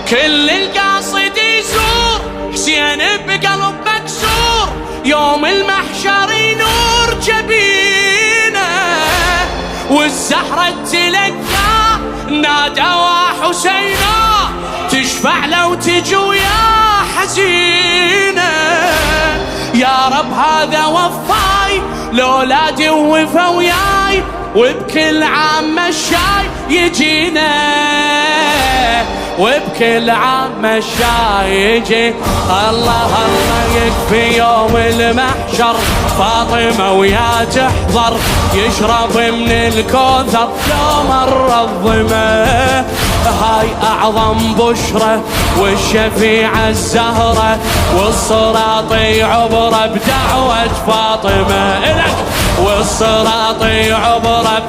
كل القاصد يزور حسين بقلب مكسور، يوم المحشر ينور جبينه، والزهرة تلقى نادوا حسينا، تشفع له وتجي ويا حزينه. يا رب هذا وفاي لولادي ووفا وياي، وبكل عام مشاي يجينا، وبكل عام مشاي يجي. الله الله يكفي يوم المحشر، فاطمة ويا تحضر يشرب من الكوثر يوم الظما. هاي أعظم بشرة والشفيعة الزهرة، والصراط عبرة بدعوة فاطمة إلك، والصراط عبرة